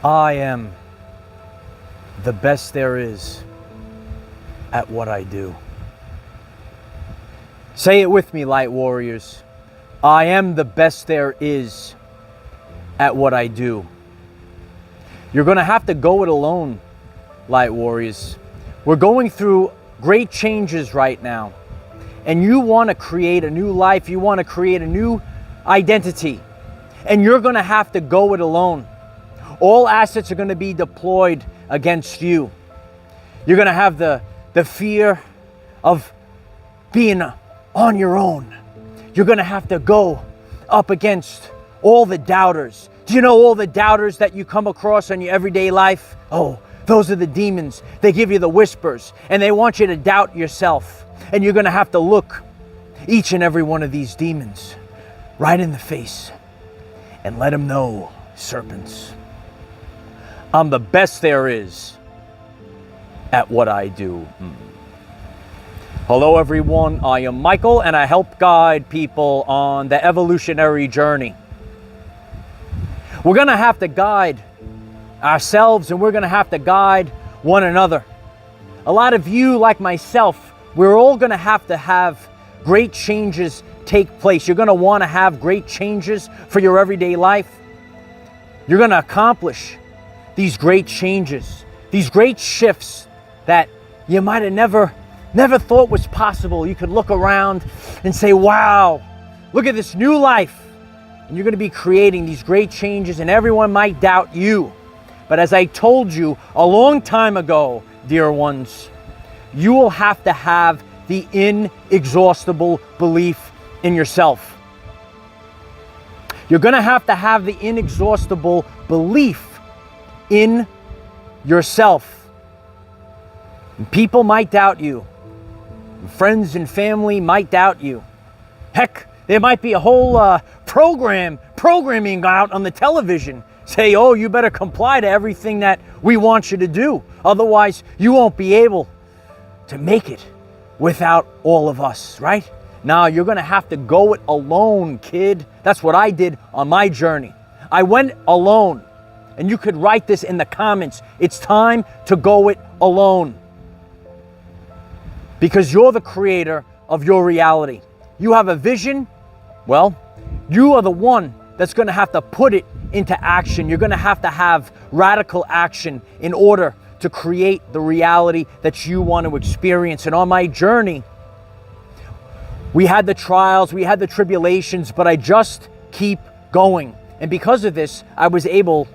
I am the best there is at what I do. Say it with me, light warriors. I am the best there is at what I do. You're going to have to go it alone, light warriors. We're going through great changes right now. And you want to create a new life. You want to create a new identity. And you're going to have to go it alone. All assets are going to be deployed against you. You're going to have the fear of being on your own. You're going to have to go up against all the doubters. Do you know all the doubters that you come across in your everyday life? Oh, those are the demons. They give you the whispers and they want you to doubt yourself. And you're going to have to look each and every one of these demons right in the face and let them know, serpents, I'm the best there is at what I do. Hello everyone, I am Michael and I help guide people on the evolutionary journey. We're going to have to guide ourselves and we're going to have to guide one another. A lot of you, like myself, we're all going to have great changes take place. You're going to want to have great changes for your everyday life. You're going to accomplish these great changes, these great shifts that you might have never thought was possible. You could look around and say, wow, look at this new life. And you're going to be creating these great changes and everyone might doubt you. But as I told you a long time ago, dear ones, you will have to have the inexhaustible belief in yourself. You're going to have the inexhaustible belief in yourself. And people might doubt you. And friends and family might doubt you. Heck, there might be a whole programming out on the television. Say, oh, you better comply to everything that we want you to do. Otherwise, you won't be able to make it without all of us, right? Now, you're going to have to go it alone, kid. That's what I did on my journey. I went alone. And you could write this in the comments. It's time to go it alone. Because you're the creator of your reality. You have a vision. Well, you are the one that's going to have to put it into action. You're going to have radical action in order to create the reality that you want to experience. And on my journey, we had the trials, we had the tribulations, but I just keep going. And because of this, I was able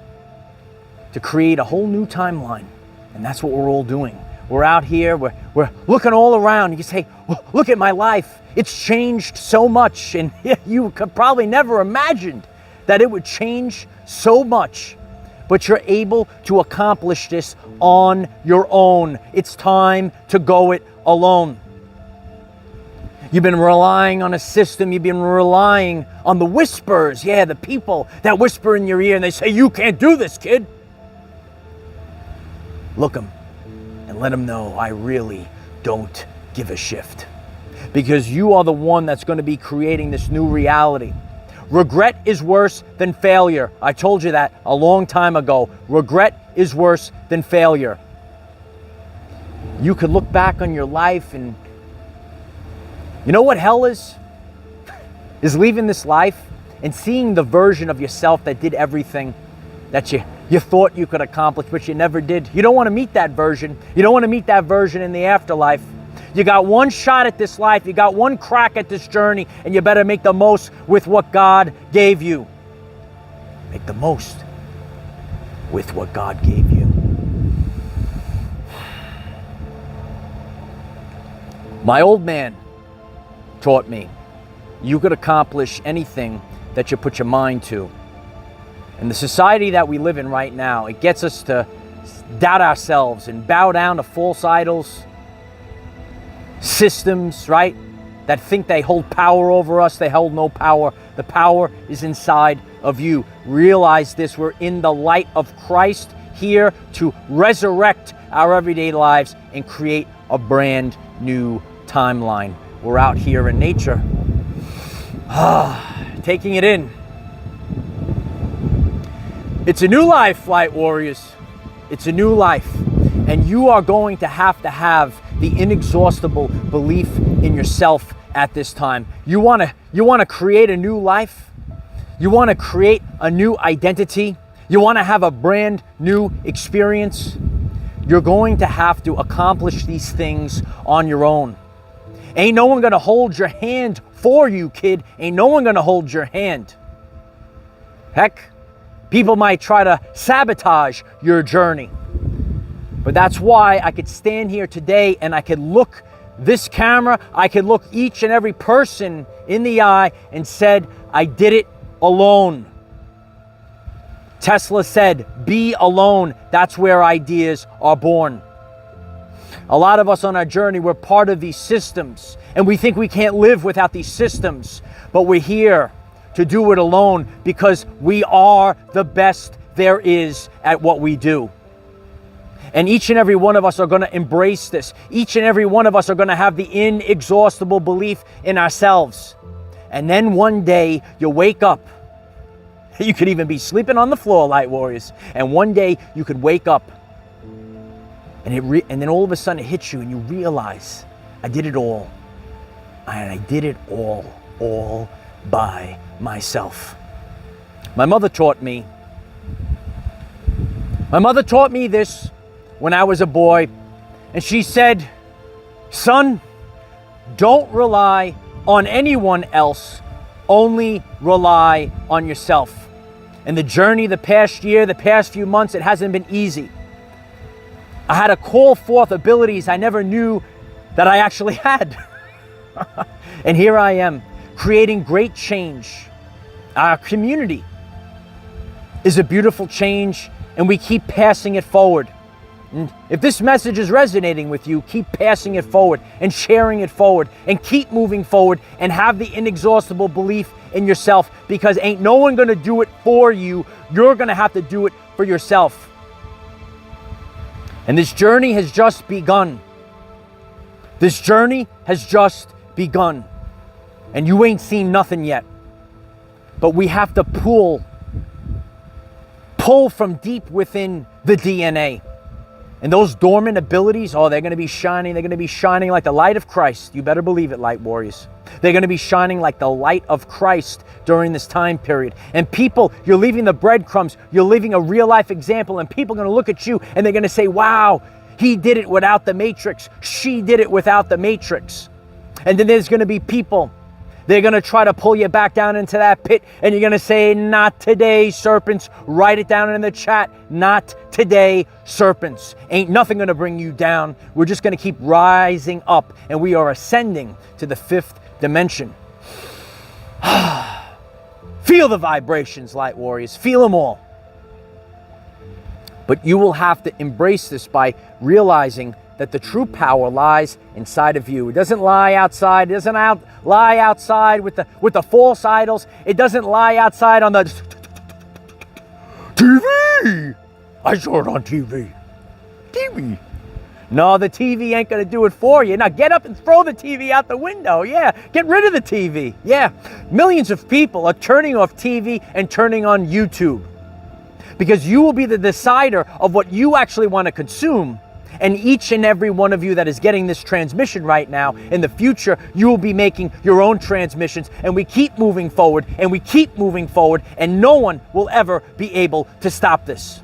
to create a whole new timeline. And that's what we're all doing. We're out here, we're looking all around. You can say, well, look at my life. It's changed so much. And you could probably never imagined that it would change so much. But you're able to accomplish this on your own. It's time to go it alone. You've been relying on a system. You've been relying on the whispers. Yeah, the people that whisper in your ear and they say, you can't do this, kid. Look them and let them know I really don't give a shift. Because you are the one that's going to be creating this new reality. Regret is worse than failure. I told you that a long time ago. Regret is worse than failure. You could look back on your life and you know what hell is? Is leaving this life and seeing the version of yourself that did everything that you thought you could accomplish, but you never did. You don't want to meet that version. You don't want to meet that version in the afterlife. You got one shot at this life. You got one crack at this journey, and you better make the most with what God gave you. Make the most with what God gave you. My old man taught me you could accomplish anything that you put your mind to. And the society that we live in right now, it gets us to doubt ourselves and bow down to false idols, systems, right? That think they hold power over us. They hold no power. The power is inside of you. Realize this. We're in the light of Christ here to resurrect our everyday lives and create a brand new timeline. We're out here in nature, taking it in. It's a new life, Light Warriors. It's a new life. And you are going to have the inexhaustible belief in yourself at this time. You want to create a new life? You want to create a new identity? You want to have a brand new experience? You're going to have to accomplish these things on your own. Ain't no one going to hold your hand for you, kid. Ain't no one going to hold your hand. Heck, people might try to sabotage your journey. But that's why I could stand here today and I could look this camera, I could look each and every person in the eye and said, I did it alone. Tesla said, be alone. That's where ideas are born. A lot of us on our journey, we're part of these systems and we think we can't live without these systems, but we're here to do it alone because we are the best there is at what we do. And each and every one of us are going to embrace this. Each and every one of us are going to have the inexhaustible belief in ourselves. And then one day you wake up. You could even be sleeping on the floor, Light Warriors. And one day you could wake up and then all of a sudden it hits you and you realize, I did it all. And I did it all by myself. My mother taught me this when I was a boy, and she said, son, don't rely on anyone else, only rely on yourself. And the journey the past year, the past few months, it hasn't been easy. I had to call forth abilities I never knew that I actually had. And here I am, creating great change. Our community is a beautiful change, and we keep passing it forward. And if this message is resonating with you, keep passing it forward and sharing it forward and keep moving forward and have the inexhaustible belief in yourself, because ain't no one going to do it for you. You're going to have to do it for yourself. And this journey has just begun. This journey has just begun. And you ain't seen nothing yet. But we have to pull from deep within the DNA. And those dormant abilities, they're going to be shining. They're going to be shining like the light of Christ. You better believe it, Light Warriors. They're going to be shining like the light of Christ during this time period. And people, you're leaving the breadcrumbs. You're leaving a real life example. And people are going to look at you and they're going to say, wow, he did it without the matrix. She did it without the matrix. And then there's going to be people, they're going to try to pull you back down into that pit, and you're going to say, not today, serpents. Write it down in the chat. Not today, serpents. Ain't nothing going to bring you down. We're just going to keep rising up, and we are ascending to the 5th dimension. Feel the vibrations, Light Warriors. Feel them all. But you will have to embrace this by realizing that the true power lies inside of you. It doesn't lie outside. It doesn't lie outside with the false idols. It doesn't lie outside on the TV. I saw it on TV. TV. No, the TV ain't going to do it for you. Now get up and throw the TV out the window. Yeah, get rid of the TV. Yeah, millions of people are turning off TV and turning on YouTube, because you will be the decider of what you actually want to consume. And each and every one of you that is getting this transmission right now, in the future, you will be making your own transmissions. And we keep moving forward, and we keep moving forward, and no one will ever be able to stop this.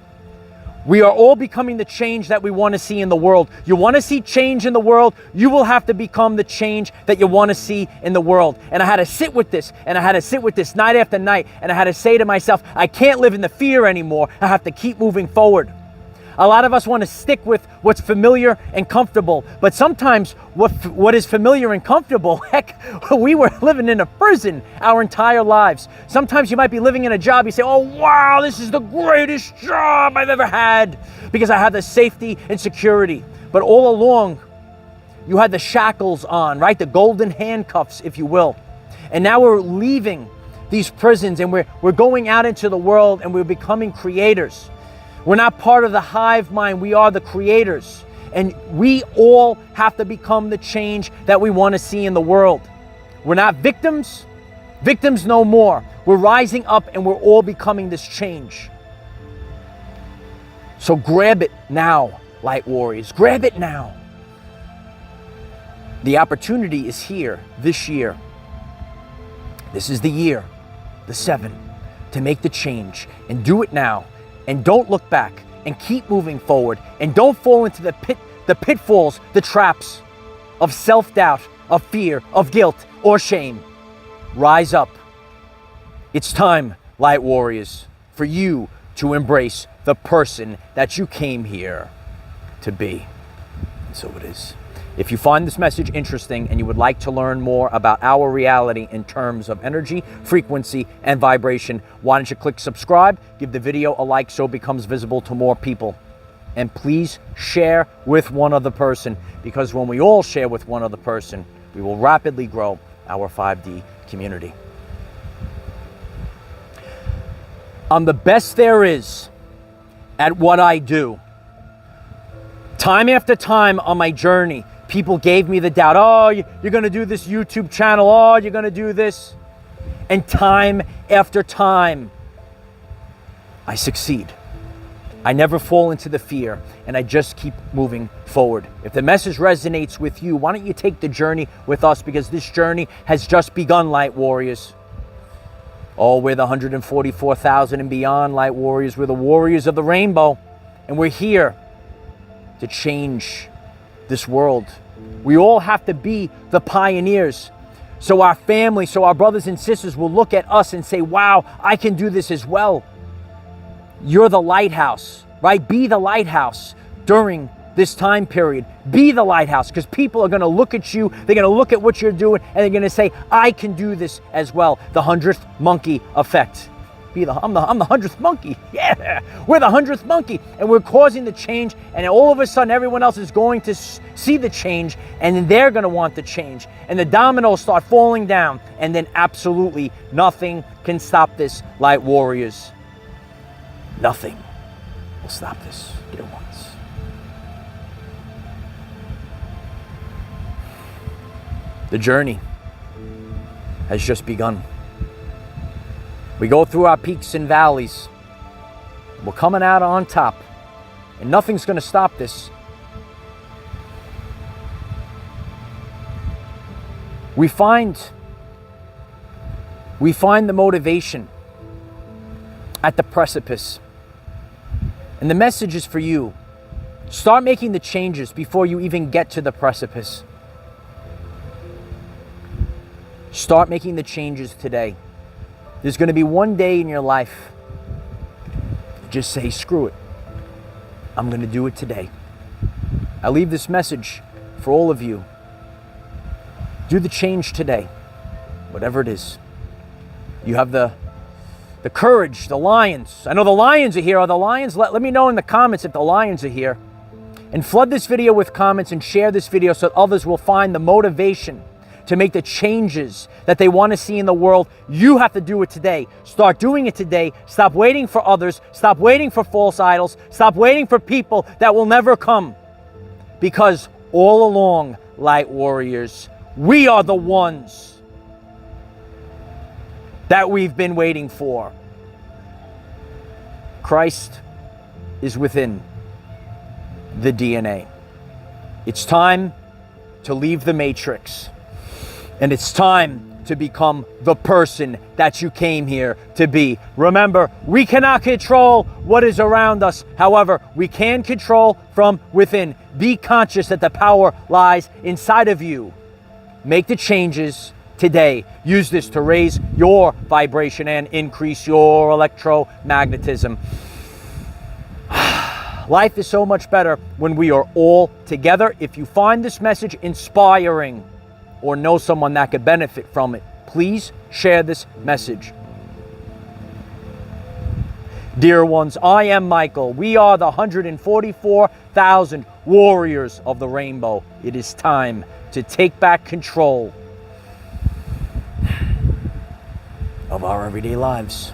We are all becoming the change that we want to see in the world. You want to see change in the world, you will have to become the change that you want to see in the world. And I had to sit with this, and I had to sit with this night after night, and I had to say to myself, I can't live in the fear anymore. I have to keep moving forward. A lot of us want to stick with what's familiar and comfortable, but sometimes what is familiar and comfortable, heck, we were living in a prison our entire lives. Sometimes you might be living in a job, you say, oh wow, this is the greatest job I've ever had because I have the safety and security. But all along, you had the shackles on, right? The golden handcuffs, if you will. And now we're leaving these prisons and we're going out into the world and we're becoming creators. We're not part of the hive mind. We are the creators. And we all have to become the change that we want to see in the world. We're not victims. Victims no more. We're rising up and we're all becoming this change. So grab it now, light warriors. Grab it now. The opportunity is here this year. This is the year, the 7, to make the change, and do it now. And don't look back, and keep moving forward, and don't fall into the pitfalls, the traps of self-doubt, of fear, of guilt, or shame. Rise up. It's time, light warriors, for you to embrace the person that you came here to be. And so it is. If you find this message interesting and you would like to learn more about our reality in terms of energy, frequency, and vibration, why don't you click subscribe, give the video a like so it becomes visible to more people. And please share with one other person, because when we all share with one other person, we will rapidly grow our 5D community. I'm the best there is at what I do. Time after time on my journey, people gave me the doubt. Oh, you're going to do this YouTube channel. Oh, you're going to do this. And time after time, I succeed. I never fall into the fear, and I just keep moving forward. If the message resonates with you, why don't you take the journey with us, because this journey has just begun, light warriors. Oh, we're the 144,000 and beyond light warriors. We're the warriors of the rainbow, and we're here to change this world. We all have to be the pioneers, so our family, so our brothers and sisters will look at us and say, wow, I can do this as well. You're the lighthouse, right? Be the lighthouse during this time period. Be the lighthouse, because people are going to look at you, they're going to look at what you're doing, and they're going to say, I can do this as well. The 100th monkey effect. I'm the 100th monkey. Yeah, we're the 100th monkey, and we're causing the change, and all of a sudden everyone else is going to see the change, and then they're going to want the change, and the dominoes start falling down, and then absolutely nothing can stop this, light warriors. Nothing will stop this, dear ones. The journey has just begun. We go through our peaks and valleys. We're coming out on top, and nothing's going to stop this. We find the motivation at the precipice. And the message is for you. Start making the changes before you even get to the precipice. Start making the changes today. There's going to be one day in your life, just say, screw it. I'm going to do it today. I leave this message for all of you. Do the change today, whatever it is. You have the courage, the lions. I know the lions are here. Are the lions? Let me know in the comments if the lions are here. And flood this video with comments and share this video so that others will find the motivation to make the changes that they want to see in the world. You have to do it today. Start doing it today. Stop waiting for others. Stop waiting for false idols. Stop waiting for people that will never come. Because all along, light warriors, we are the ones that we've been waiting for. Christ is within the DNA. It's time to leave the matrix. And it's time to become the person that you came here to be. Remember, we cannot control what is around us. However, we can control from within. Be conscious that the power lies inside of you. Make the changes today. Use this to raise your vibration and increase your electromagnetism. Life is so much better when we are all together. If you find this message inspiring, or know someone that could benefit from it, please share this message. Dear ones, I am Michael. We are the 144,000 warriors of the rainbow. It is time to take back control of our everyday lives.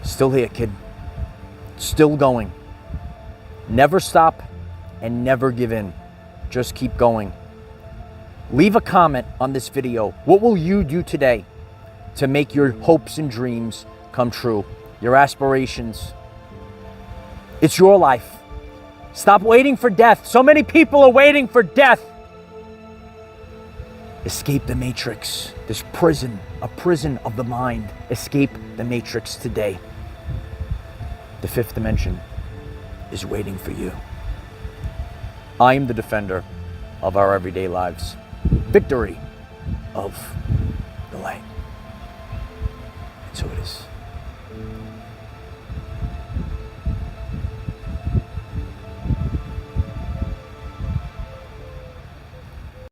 Still here, kid. Still going. Never stop and never give in. Just keep going. Leave a comment on this video. What will you do today to make your hopes and dreams come true? Your aspirations, It's your life. Stop waiting for death. So many people are waiting for death. Escape the matrix. This prison, a prison of the mind. Escape the matrix today. The fifth dimension is waiting for you. I am the defender of our everyday lives. Victory of the light. And so it is.